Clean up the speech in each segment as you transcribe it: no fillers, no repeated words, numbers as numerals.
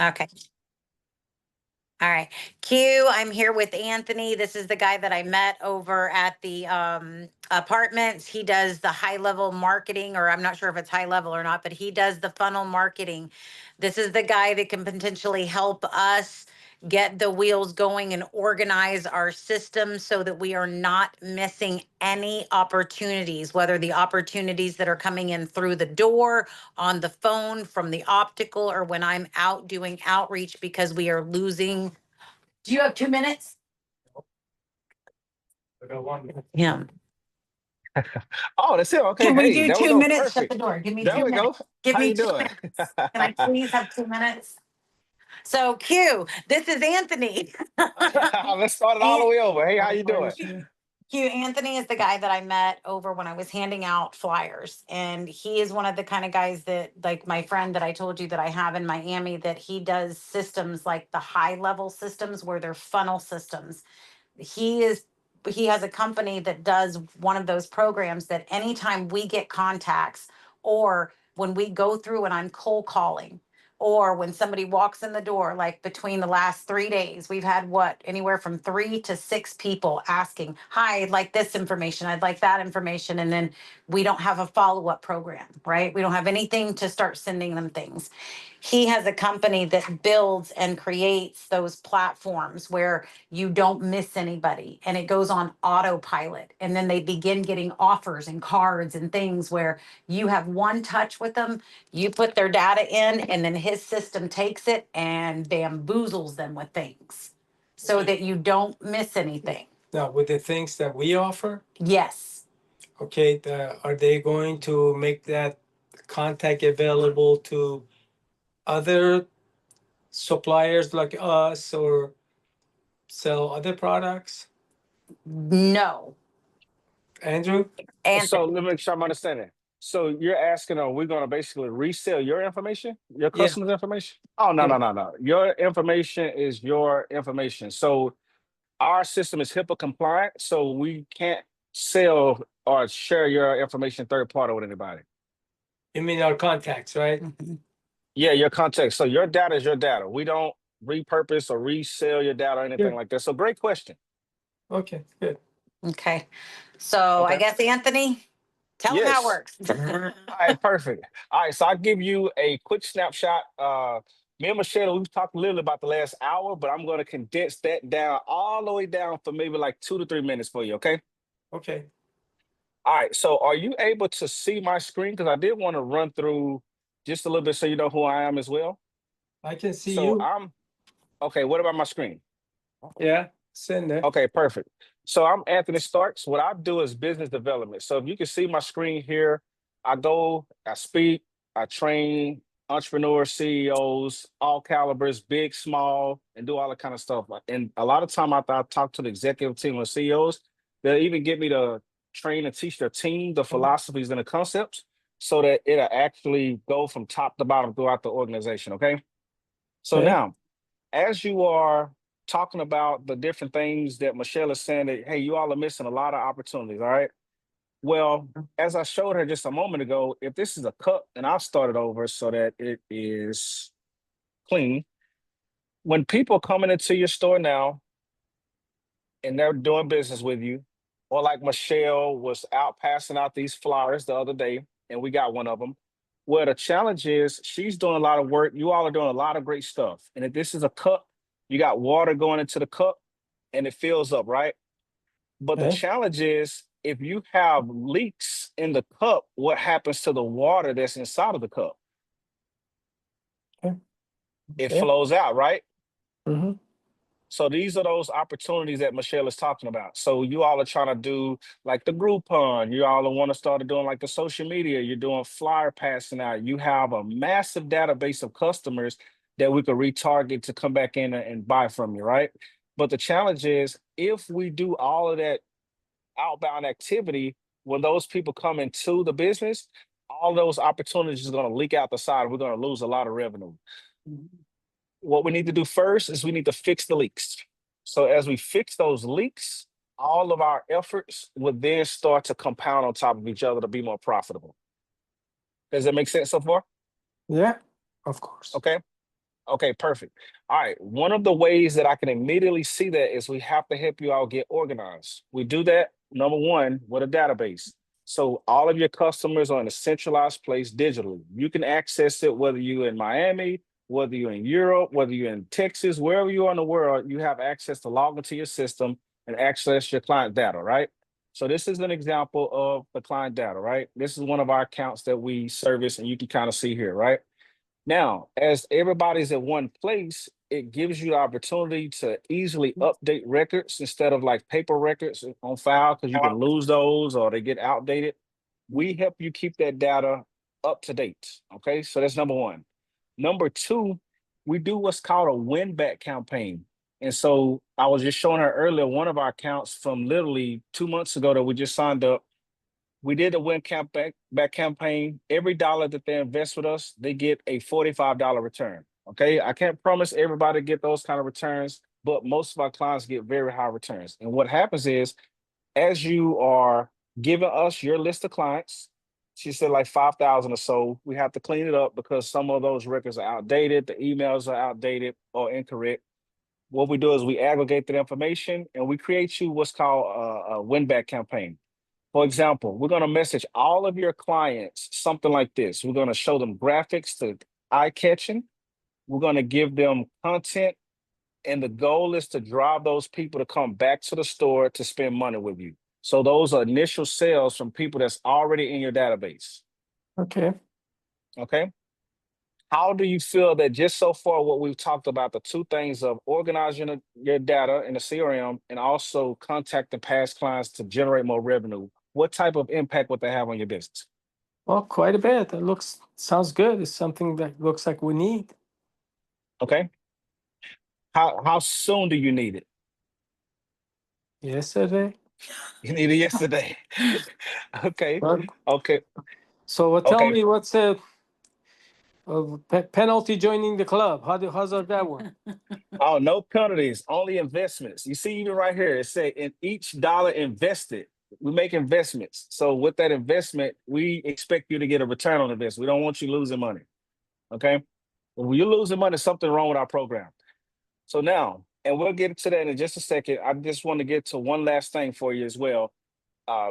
Okay. All right. Q, I'm here with Anthony. This is the guy that I met over at the apartments. He does the high level marketing, or I'm not sure if it's high level or not, but he does the funnel marketing. This is the guy that can potentially help us get the wheels going and organize our system so that we are not missing any opportunities, whether the opportunities that are coming in through the door, on the phone, from the optical, or when I'm out doing outreach, because we are losing. Do you have 2 minutes? I got 1 minute. Yeah. Oh, that's it. Okay. Can we Hey, do there we 2 go. minutes? Shut Perfect. the door. Give me There 2 we go. minutes. Give How me you 2 doing? minutes. Can I please have 2 minutes? So Q, this is Anthony. Let's start it all the way over. Hey, how you doing? Q, Anthony is the guy that I met over when I was handing out flyers. And he is one of the kind of guys that, like my friend that I told you that I have in Miami, that he does systems like the high level systems where they're funnel systems. He has a company that does one of those programs that anytime we get contacts, or when we go through and I'm cold calling, or when somebody walks in the door, like between the last 3 days, we've had anywhere from 3 to 6 people asking, hi, I'd like this information, I'd like that information. And then we don't have a follow-up program, right? We don't have anything to start sending them things. He has a company that builds and creates those platforms where you don't miss anybody and it goes on autopilot. And then they begin getting offers and cards and things where you have one touch with them, you put their data in, and then his system takes it and bamboozles them with things so Okay. that you don't miss anything. Now, with the things that we offer, Yes. okay, are they going to make that contact available to other suppliers like us, or sell other products? No. Andrew? So Anthony. let me make sure I'm understanding. So you're asking, are we going to basically resell your information, your Yeah. customers' information? Oh, no, Yeah. no, no, no. Your information is your information. So our system is HIPAA compliant, so we can't sell or share your information third party with anybody. You mean our contacts, right? Mhm. Yeah, your context. So your data is your data. We don't repurpose or resell your data or anything Yeah. like that. So great question. Okay, good. Okay. So I Okay. guess, Anthony, tell them how it Yes. works. All right, perfect. All right, so I'll give you a quick snapshot. Me and Michelle, we've talked a little about the last hour, but I'm going to condense that down all the way down for maybe like 2 to 3 minutes for you, okay? Okay. All right, so are you able to see my screen? Because I did want to run through just a little bit so you know who I am as well. I can see So you. okay, what about my screen? Yeah, send it. Okay, perfect. So I'm Anthony Starks. What I do is business development. So if you can see my screen here, I speak, I train entrepreneurs, CEOs, all calibers, big, small, and do all that kind of stuff. And a lot of time after I talk to the executive team or CEOs, they'll even get me to train and teach their team the philosophies and the concepts so that it'll actually go from top to bottom throughout the organization. Okay. So Okay. now, as you are talking about the different things that Michelle is saying that, hey, you all are missing a lot of opportunities. All right. Well, as I showed her just a moment ago, if this is a cup, and I'll start it over so that it is clean. When people coming into your store now and they're doing business with you, or like Michelle was out passing out these flyers the other day, and we got one of them. Well, the challenge is she's doing a lot of work. You all are doing a lot of great stuff. And if this is a cup, you got water going into the cup and it fills up, right? But the Okay. challenge is if you have leaks in the cup, what happens to the water that's inside of the cup? Okay. It Yeah. flows out, right? Mm-hmm. So these are those opportunities that Michelle is talking about. So you all are trying to do like the Groupon. You all want to start doing like the social media. You're doing flyer passing out. You have a massive database of customers that we could retarget to come back in and buy from you, right? But the challenge is if we do all of that outbound activity, when those people come into the business, all those opportunities is going to leak out the side. We're going to lose a lot of revenue. What we need to do first is we need to fix the leaks. So as we fix those leaks, all of our efforts will then start to compound on top of each other to be more profitable. Does that make sense so far? Yeah, of course. Okay. Okay, perfect. All right. One of the ways that I can immediately see that is we have to help you all get organized. We do that, number one, with a database. So all of your customers are in a centralized place digitally. You can access it whether you're in Miami, whether you're in Europe, whether you're in Texas, wherever you are in the world, you have access to log into your system and access your client data, right? So this is an example of the client data, right? This is one of our accounts that we service, and you can kind of see here, right? Now, as everybody's at one place, it gives you the opportunity to easily update records instead of like paper records on file because you can lose those or they get outdated. We help you keep that data up to date. Okay, so that's number one. Number two, we do what's called a win back campaign. And so I was just showing her earlier one of our accounts from literally 2 months ago that we just signed up. We did a back campaign. Every dollar that they invest with us, they get a $45 return. Okay. I can't promise everybody get those kind of returns, but most of our clients get very high returns. And what happens is, as you are giving us your list of clients, she said like 5,000 or so, we have to clean it up because some of those records are outdated, the emails are outdated or incorrect. What we do is we aggregate that information and we create you what's called a win back campaign. For example, we're going to message all of your clients something like this. We're going to show them graphics to eye-catching. We're going to give them content, and the goal is to drive those people to come back to the store to spend money with you. So those are initial sales from people that's already in your database. Okay. Okay. How do you feel that just so far what we've talked about, the two things of organizing your data in the CRM and also contacting past clients to generate more revenue, what type of impact would that have on your business? Well, quite a bit. It sounds good. It's something that looks like we need. Okay. How soon do you need it? Yesterday. You need it yesterday. Okay. Well, Okay. so tell Okay. me what's a penalty joining the club? How's that work? Oh, no penalties, only investments. You see, even right here, it say in each dollar invested, we make investments. So with that investment, we expect you to get a return on investment. We don't want you losing money. Okay. When you're losing money, something wrong with our program. So now, and we'll get to that in just a second. I just want to get to one last thing for you as well,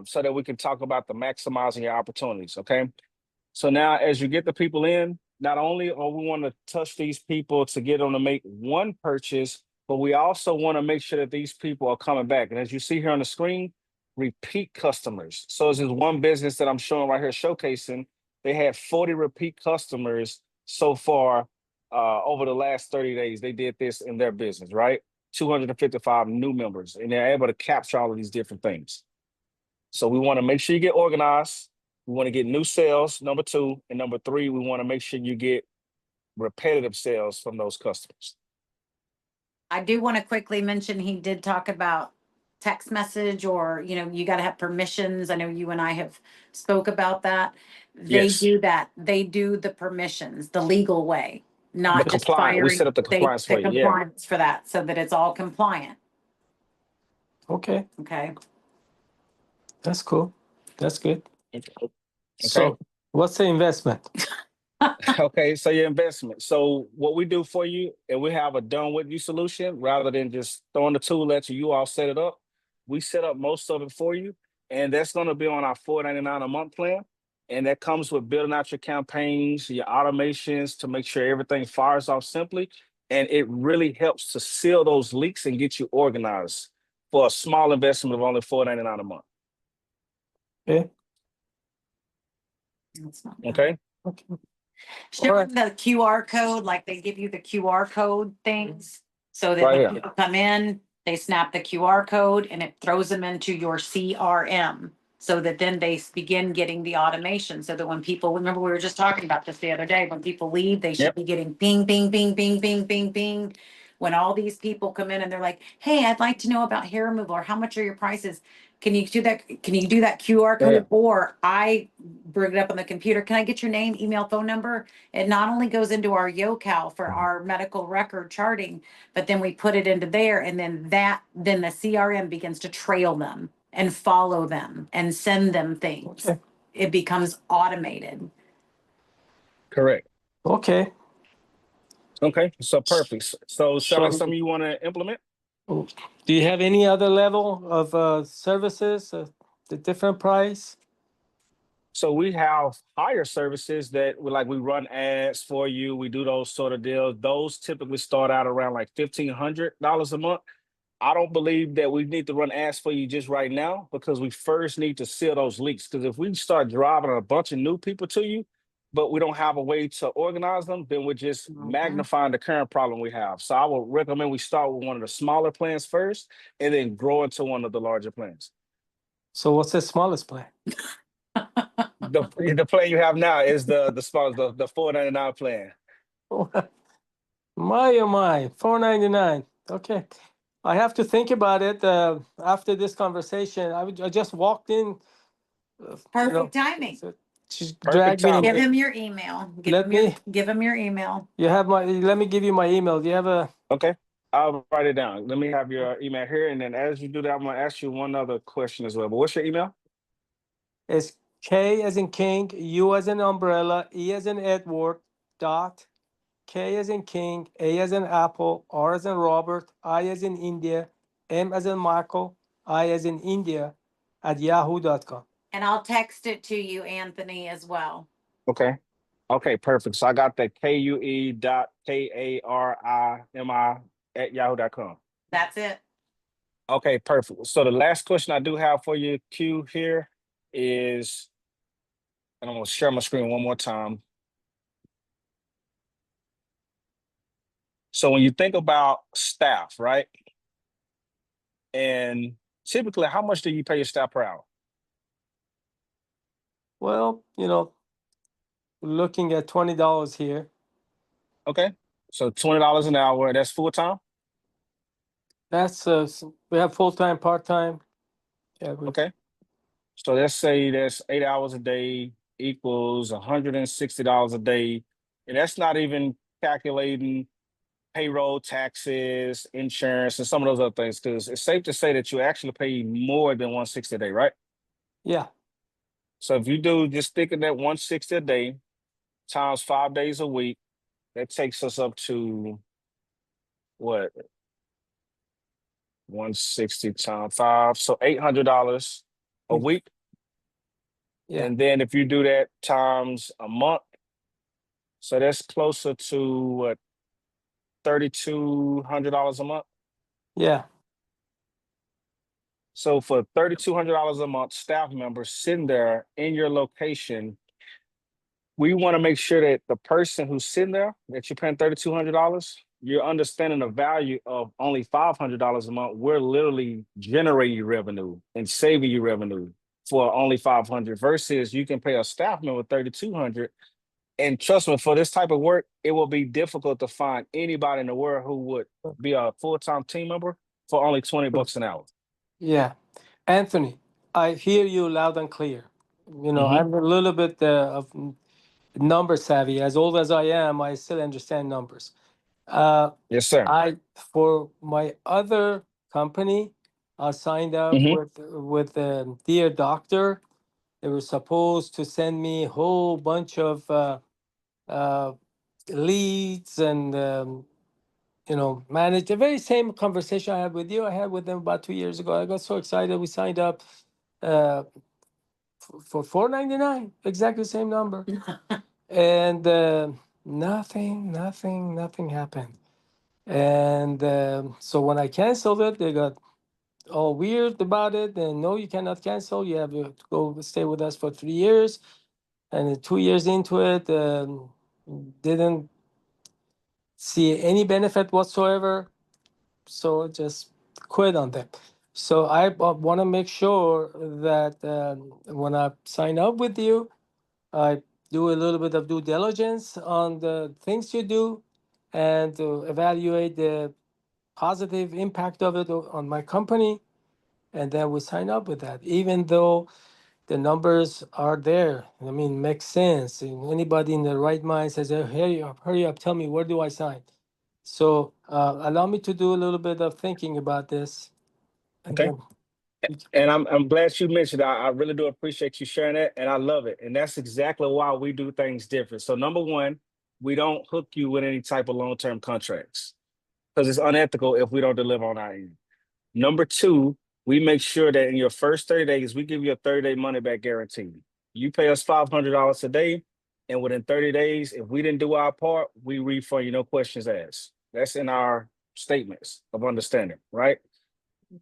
so that we can talk about the maximizing your opportunities. Okay. So now, as you get the people in, not only are we want to touch these people to get them to make one purchase, but we also want to make sure that these people are coming back. And as you see here on the screen, repeat customers. So this is one business that I'm showing right here, showcasing. They had 40 repeat customers so far over the last 30 days. They did this in their business, right? 255 new members, and they're able to capture all of these different things. So we want to make sure you get organized. We want to get new sales, number two. And number three, we want to make sure you get repetitive sales from those customers. I do want to quickly mention he did talk about text message or, you got to have permissions. I know you and I have spoke about that. They Yes. do that. They do the permissions the legal way, not The just compliant. We firing. set up the compliance for The you. Yeah. compliance for that so that it's all compliant. Okay, Okay. that's cool. That's good. Okay. So, what's the investment? Okay, so your investment. So what we do for you, and we have a done with you solution rather than just throwing the tool at you. You all set it up. We set up most of it for you, and that's going to be on our $4.99 a month plan. And that comes with building out your campaigns, your automations to make sure everything fires off simply. And it really helps to seal those leaks and get you organized for a small investment of only $4.99 a month. Okay. That's not bad. Okay. Okay. Show Alright. them the QR code, like they give you the QR code things. So that Right when here. people come in, they snap the QR code and it throws them into your CRM. So that then they begin getting the automation. So that when people, remember we were just talking about this the other day, when people leave, they should Yep. be getting ping, ping, ping, ping, ping, ping, ping. When all these people come in and they're like, hey, I'd like to know about hair removal or how much are your prices? Can you do that? Can you do that QR code? Yeah. Or I bring it up on the computer. Can I get your name, email, phone number? It not only goes into our YoCal for our medical record charting, but then we put it into there, and then the CRM begins to trail them and follow them and send them things. Okay. It becomes automated. Correct. Okay. Okay, so perfect. So sound like So, something you want to implement? do you have any other level of services, the different price? So we have higher services that we run ads for you. We do those sort of deals. Those typically start out around like $1,500 a month. I don't believe that we need to run ads for you just right now because we first need to seal those leaks. Because if we start driving a bunch of new people to you, but we don't have a way to organize them, then we're just Mhm. magnifying the current problem we have. So I would recommend we start with one of the smaller plans first and then grow into one of the larger plans. So what's the smallest plan? The plan you have now is the small the $4.99 plan. My oh my, $4.99. Okay. I have to think about it after this conversation. I just walked in, Perfect timing. so she Perfect dragged me. Give timing. him your email. Let me, Give him your email. let me give you my email. Do you have a, Okay. I'll write it down. Let me have your email here. And then as you do that, I'm gonna ask you one other question as well. But what's your email? it's K as in King, U as in umbrella, E as in Edward, dot, K as in King, A as in Apple, R as in Robert, I as in India, M as in Michael, I as in India, at yahoo.com. And I'll text it to you, Anthony, as well. Okay. Okay, perfect. So I got that KUE.KARIMI at yahoo.com. That's it. Okay, perfect. So the last question I do have for you, Q, here is, and I'm gonna share my screen one more time. So when you think about staff, right? And typically, how much do you pay your staff per hour? Well, looking at $20 here. Okay. So $20 an hour, that's full time? That's we have full time, part time. Yeah, Okay. So let's say that's 8 hours a day equals $160 a day. And that's not even calculating payroll, taxes, insurance, and some of those other things. Because it's safe to say that you actually pay more than 160 a day, right? yeah, So if you do just think of that 160 a day times 5 days a week, that takes us up to what? 160 times five. So $800 a Mm. week. yeah, And then if you do that times a month, so that's closer to what, $3,200 a month. yeah, So for $3,200 a month, staff members sitting there in your location, we want to make sure that the person who's sitting there, that you're paying $3,200, you're understanding the value of only $500 a month. We're literally generating revenue and saving you revenue for only 500 versus you can pay a staff member 3,200. And trust me, for this type of work, it will be difficult to find anybody in the world who would be a full-time team member for only $20 an hour. yeah. Anthony, I hear you loud and clear. Mhm. I'm a little bit of number savvy. As old as I am, I still understand numbers. Uh, Yes, sir. for my other company, I signed up Mhm. with Dear Doctor. They were supposed to send me a whole bunch of uh, leads and manage the very same conversation I had with you. I had with them about 2 years ago. I got so excited. We signed up uh, for $4.99, exactly the same number, and nothing happened. And so when I canceled it, they got all weird about it. And no, you cannot cancel. You have to go stay with us for 3 years. And 2 years into it, didn't see any benefit whatsoever. So just quit on them. So I want to make sure that when I sign up with you, I do a little bit of due diligence on the things you do and to evaluate the positive impact of it on my company. And then we sign up with that, even though the numbers are there. I mean, makes sense. And anybody in the right mind says, "Hey, hurry up, tell me, where do I sign?" So allow me to do a little bit of thinking about this. And Okay. then, And I'm glad you mentioned. I really do appreciate you sharing that, and I love it. And that's exactly why we do things different. So number one, we don't hook you with any type of long-term contracts because it's unethical if we don't deliver on our end. Number two, we make sure that in your first 30 days, we give you a 30-day money-back guarantee. You pay us $500 a day, and within 30 days, if we didn't do our part, we refund you, no questions asked. That's in our statements of understanding, right?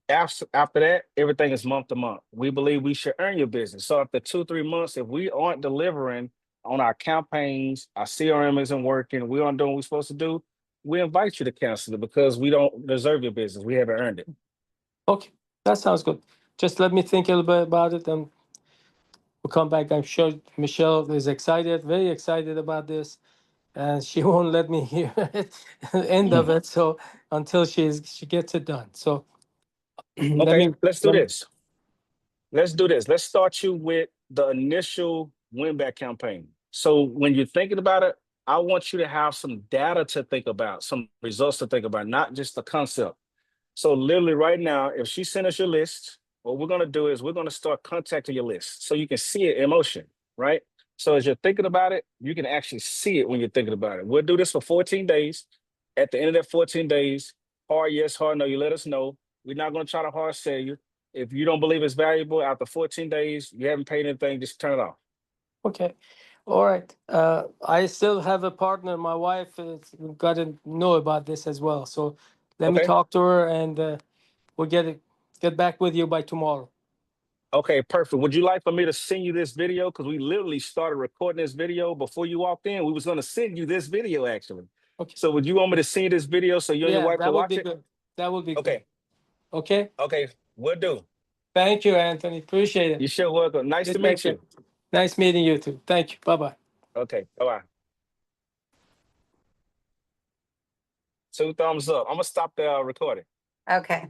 After that, everything is month to month. We believe we should earn your business. So after 2-3 months, if we aren't delivering on our campaigns, our CRM isn't working, we aren't doing what we're supposed to do, we invite you to cancel it because we don't deserve your business. We haven't earned it. Okay, that sounds good. Just let me think a little bit about it, and we'll come back. I'm sure Michelle is excited, very excited about this, and she won't let me hear it, the end of it. So until she gets it done. So Okay, let's do this. Let's do this. Let's start you with the initial win back campaign. So when you're thinking about it, I want you to have some data to think about, some results to think about, not just the concept. So literally right now, if she sent us your list, what we're going to do is we're going to start contacting your list so you can see it in motion, right? So as you're thinking about it, you can actually see it when you're thinking about it. We'll do this for 14 days. At the end of that 14 days, hard yes, hard no, you let us know. We're not going to try to hard sell you. If you don't believe it's valuable after 14 days, you haven't paid anything, just turn it off. Okay. All right. I still have a partner. My wife has got to know about this as well. So let me Okay. talk to her, and we'll get back with you by tomorrow. Okay, perfect. Would you like for me to send you this video? Because we literally started recording this video before you walked in. We was going to send you this video, actually. Okay. So would you want me to send you this video so you and your wife that can would watch be it? good. That would be Okay. good. Okay. Okay, we'll do. Thank you, Anthony. Appreciate it. You're sure welcome. Nice You to take meet you. care. Nice meeting you too. Thank you. Bye-bye. Okay, bye-bye. 2 thumbs up. I'm going to stop the recording. Okay.